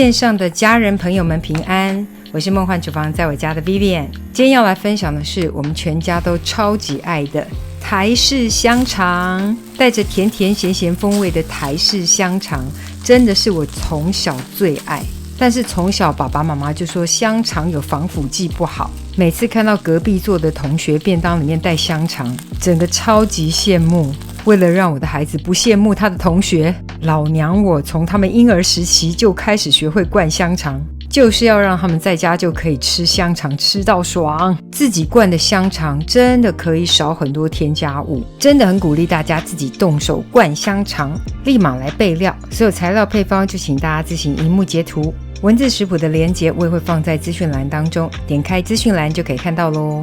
线上的家人朋友们平安，我是梦幻厨房在我家的 Vivian。 今天要来分享的是我们全家都超级爱的台式香肠，带着甜甜咸咸风味的台式香肠真的是我从小最爱。但是从小爸爸妈妈就说香肠有防腐剂不好，每次看到隔壁桌的同学便当里面带香肠，整个超级羡慕。为了让我的孩子不羡慕他的同学，老娘我从他们婴儿时期就开始学会灌香肠，就是要让他们在家就可以吃香肠吃到爽。自己灌的香肠真的可以少很多添加物，真的很鼓励大家自己动手灌香肠。立马来备料，所有材料配方就请大家自行萤幕截图，文字食谱的连结我也会放在资讯栏当中，点开资讯栏就可以看到咯。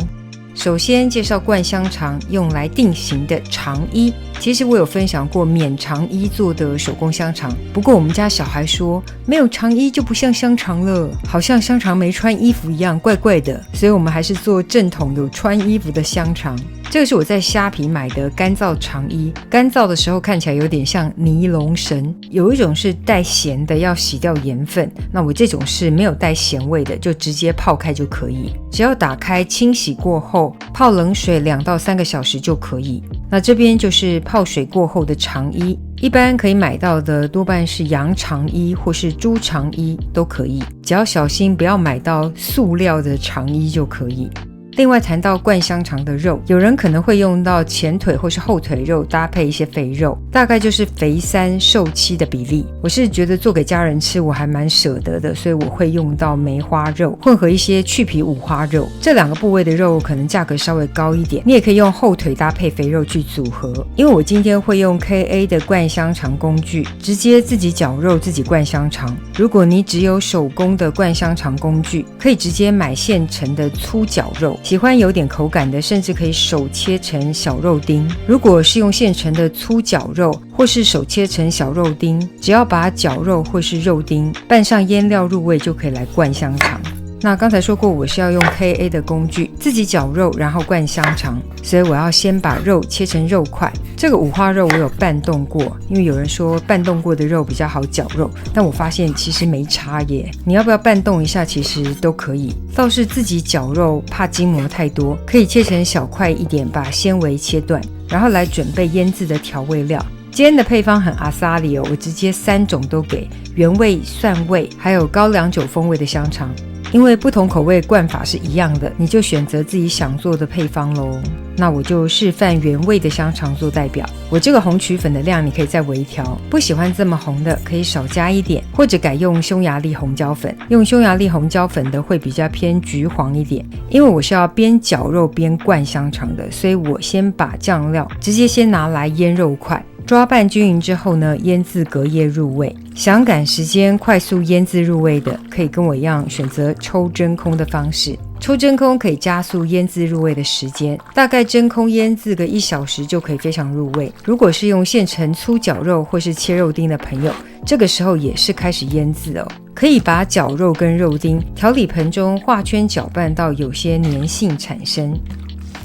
首先介绍灌香肠用来定型的肠衣，其实我有分享过免肠衣做的手工香肠，不过我们家小孩说没有肠衣就不像香肠了，好像香肠没穿衣服一样，怪怪的，所以我们还是做正统有穿衣服的香肠。这个是我在虾皮买的干燥肠衣，干燥的时候看起来有点像尼龙绳，有一种是带咸的要洗掉盐分，那我这种是没有带咸味的，就直接泡开就可以，只要打开清洗过后泡冷水2到3个小时就可以。那这边就是泡水过后的肠衣，一般可以买到的多半是羊肠衣或是猪肠衣都可以，只要小心不要买到塑料的肠衣就可以。另外谈到灌香肠的肉，有人可能会用到前腿或是后腿肉搭配一些肥肉，大概就是肥3瘦7的比例。我是觉得做给家人吃我还蛮舍得的，所以我会用到梅花肉混合一些去皮五花肉，这2个部位的肉可能价格稍微高一点，你也可以用后腿搭配肥肉去组合。因为我今天会用 KA 的灌香肠工具，直接自己绞肉自己灌香肠。如果你只有手工的灌香肠工具，可以直接买现成的粗绞肉，喜欢有点口感的甚至可以手切成小肉丁。如果是用现成的粗绞肉或是手切成小肉丁，只要把绞肉或是肉丁拌上腌料入味就可以来灌香肠。那刚才说过我是要用 KA 的工具自己绞肉然后灌香肠，所以我要先把肉切成肉块。这个五花肉我有拌冻过，因为有人说拌冻过的肉比较好绞肉，但我发现其实没差耶，你要不要拌冻一下其实都可以。倒是自己绞肉怕筋膜太多，可以切成小块一点，把纤维切断，然后来准备腌制的调味料。今天的配方很阿萨里哦，我直接3种都给，原味、蒜味还有高粱酒风味的香肠。因为不同口味灌法是一样的，你就选择自己想做的配方咯。那我就示范原味的香肠做代表，我这个红曲粉的量你可以再微调，不喜欢这么红的可以少加一点，或者改用匈牙利红椒粉。用匈牙利红椒粉的会比较偏橘黄一点，因为我是要边绞肉边灌香肠的，所以我先把酱料直接先拿来腌肉块，抓拌均匀之后呢，腌制隔夜入味。想赶时间快速腌制入味的，可以跟我一样选择抽真空的方式。抽真空可以加速腌制入味的时间，大概真空腌制个1小时就可以非常入味。如果是用现成粗绞肉或是切肉丁的朋友，这个时候也是开始腌制哦。可以把绞肉跟肉丁调理盆中画圈搅拌到有些粘性产生，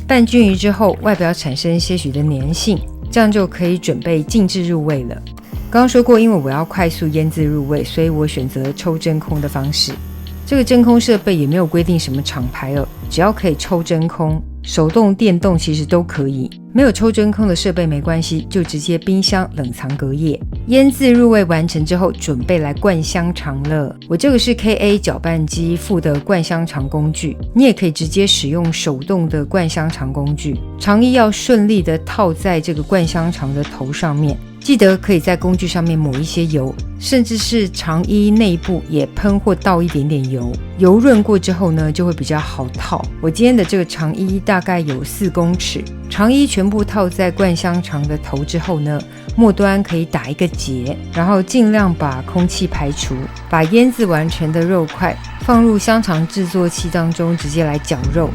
拌均匀之后外表产生些许的粘性，这样就可以准备静置入味了。刚刚说过，因为我要快速腌制入味，所以我选择抽真空的方式。这个真空设备也没有规定什么厂牌哦，只要可以抽真空，手动电动其实都可以。没有抽真空的设备没关系，就直接冰箱冷藏隔夜。腌制入味完成之后，准备来灌香肠了。我这个是 KA 搅拌机附的灌香肠工具，你也可以直接使用手动的灌香肠工具。肠衣要顺利的套在这个灌香肠的头上面，记得可以在工具上面抹一些油，甚至是肠衣内部也喷或倒一点点油，油润过之后呢，就会比较好套。我今天的这个肠衣大概有4公尺，肠衣全部套在灌香肠的头之后呢，末端可以打一个结，然后尽量把空气排除，把腌制完成的肉块放入香肠制作器当中，直接来绞肉。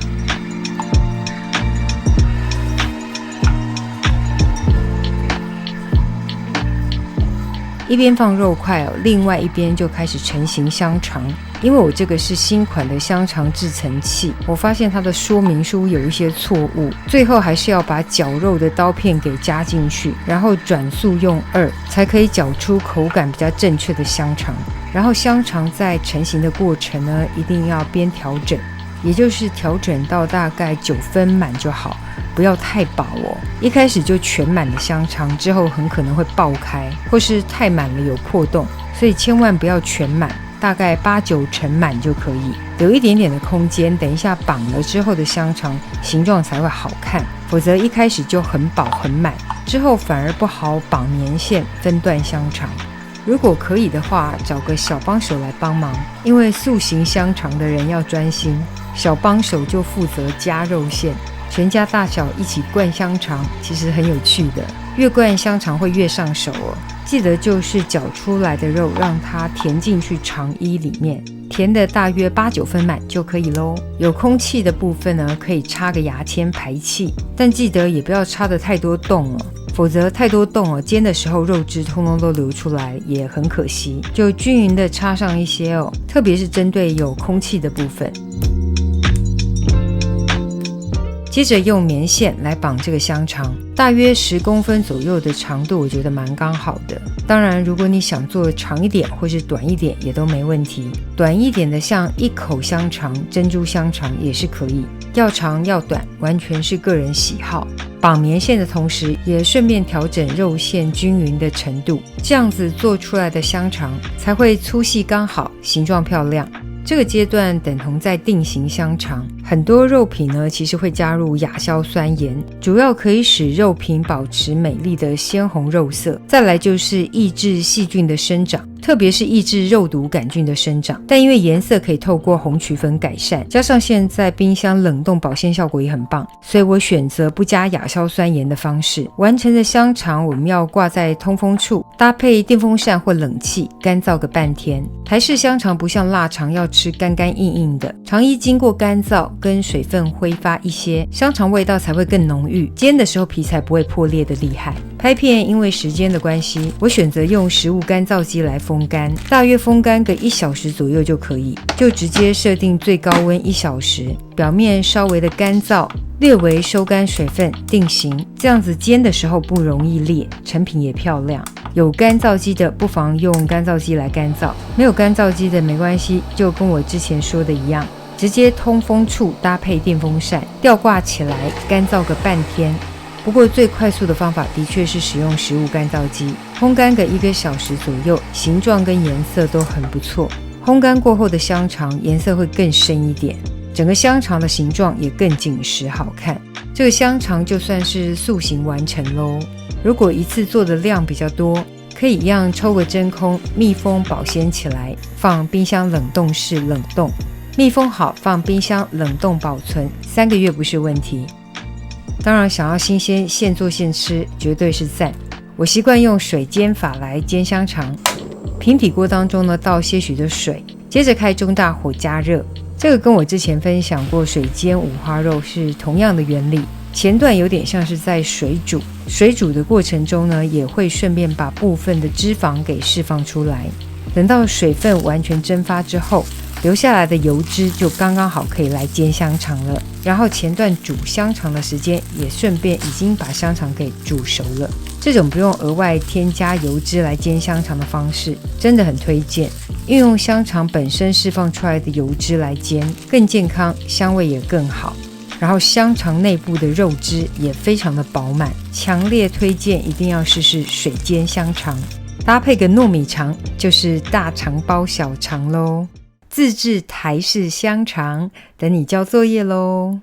一边放肉块哦，另外一边就开始成型香肠。因为我这个是新款的香肠制成器，我发现它的说明书有一些错误，最后还是要把绞肉的刀片给加进去，然后转速用2，才可以绞出口感比较正确的香肠。然后香肠在成型的过程呢，一定要边调整，也就是调整到大概9分满就好，不要太饱哦。一开始就全满的香肠，之后很可能会爆开，或是太满了有破洞，所以千万不要全满，大概8、9成满就可以，留一点点的空间，等一下绑了之后的香肠形状才会好看，否则一开始就很饱很满，之后反而不好绑年线分段香肠。如果可以的话，找个小帮手来帮忙，因为塑形香肠的人要专心，小帮手就负责加肉馅，全家大小一起灌香肠，其实很有趣的，越灌香肠会越上手哦。记得就是搅出来的肉让它填进去肠衣里面，填的大约8、9分满就可以咯。有空气的部分呢，可以插个牙签排气，但记得也不要插得太多洞哦，否则太多洞哦，煎的时候肉汁通通都流出来，也很可惜。就均匀的插上一些哦，特别是针对有空气的部分。接着用棉线来绑这个香肠，大约10公分左右的长度，我觉得蛮刚好的。当然，如果你想做长一点或是短一点也都没问题。短一点的像1口香肠、珍珠香肠也是可以，要长要短完全是个人喜好。绑棉线的同时，也顺便调整肉馅均匀的程度，这样子做出来的香肠才会粗细刚好，形状漂亮。这个阶段等同在定型香肠，很多肉品呢其实会加入亚硝酸盐，主要可以使肉品保持美丽的鲜红肉色，再来就是抑制细菌的生长，特别是抑制肉毒杆菌的生长，但因为颜色可以透过红曲粉改善，加上现在冰箱冷冻保鲜效果也很棒，所以我选择不加亚硝酸盐的方式。完成的香肠我们要挂在通风处，搭配电风扇或冷气干燥个半天。台式香肠不像腊肠要吃干干硬硬的，肠衣经过干燥跟水分挥发一些，香肠味道才会更浓郁，煎的时候皮才不会破裂的厉害。拍片因为时间的关系，我选择用食物干燥机来风干，大约风干个1小时左右就可以，就直接设定最高温1小时，表面稍微的干燥，略微收干水分定型，这样子煎的时候不容易裂，成品也漂亮。有干燥机的不妨用干燥机来干燥，没有干燥机的没关系，就跟我之前说的一样，直接通风处搭配电风扇吊挂起来干燥个半天。不过最快速的方法的确是使用食物干燥机，烘干个1个小时左右，形状跟颜色都很不错。烘干过后的香肠颜色会更深一点，整个香肠的形状也更紧实好看。这个香肠就算是塑形完成咯。如果一次做的量比较多，可以一样抽个真空密封保鲜起来，放冰箱冷冻室冷冻，密封好放冰箱冷冻保存3个月不是问题。当然想要新鲜现做现吃绝对是赞。我习惯用水煎法来煎香肠，平底锅当中呢倒些许的水，接着开中大火加热。这个跟我之前分享过水煎五花肉是同样的原理，前段有点像是在水煮，水煮的过程中呢也会顺便把部分的脂肪给释放出来，等到水分完全蒸发之后，留下来的油脂就刚刚好可以来煎香肠了。然后前段煮香肠的时间也顺便已经把香肠给煮熟了。这种不用额外添加油脂来煎香肠的方式真的很推荐，运用香肠本身释放出来的油脂来煎，更健康，香味也更好。然后香肠内部的肉汁也非常的饱满，强烈推荐一定要试试水煎香肠，搭配个糯米肠就是大肠包小肠咯。自制台式香肠，等你交作业咯。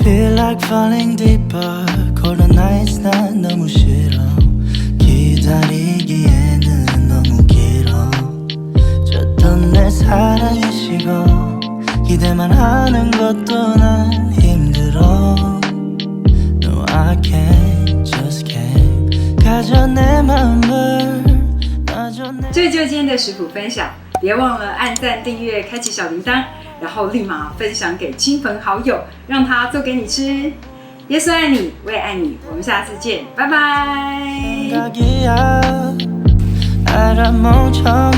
Feel like falling deeper Cold nights 난 너무 싫어 기다리기에는 너무 길어 줬던 내 사랑이 식어 기대만 하는 것도 난 힘들어 No I can't just can't 가져 내 맘을 놔줘 내 这就是今天的食谱分享，别忘了按赞订阅开启小铃铛，然后立马分享给亲朋好友，让他做给你吃。耶稣爱你，我也爱你，我们下次见，拜拜。 알아 멍청해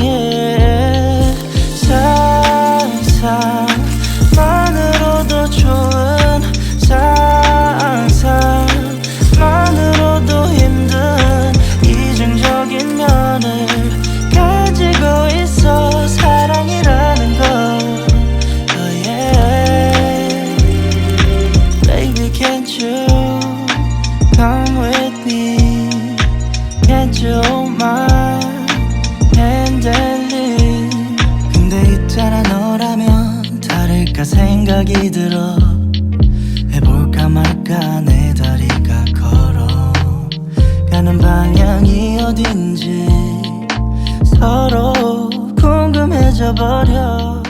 상상만으로도 좋은 Can't you come with me? Can't you hold my hand and leave? 근데 있잖아 너라면 다를까 생각이 들어 해볼까 말까 내 다리가 걸어가는 방향이 어딘지 서로 궁금해져 버려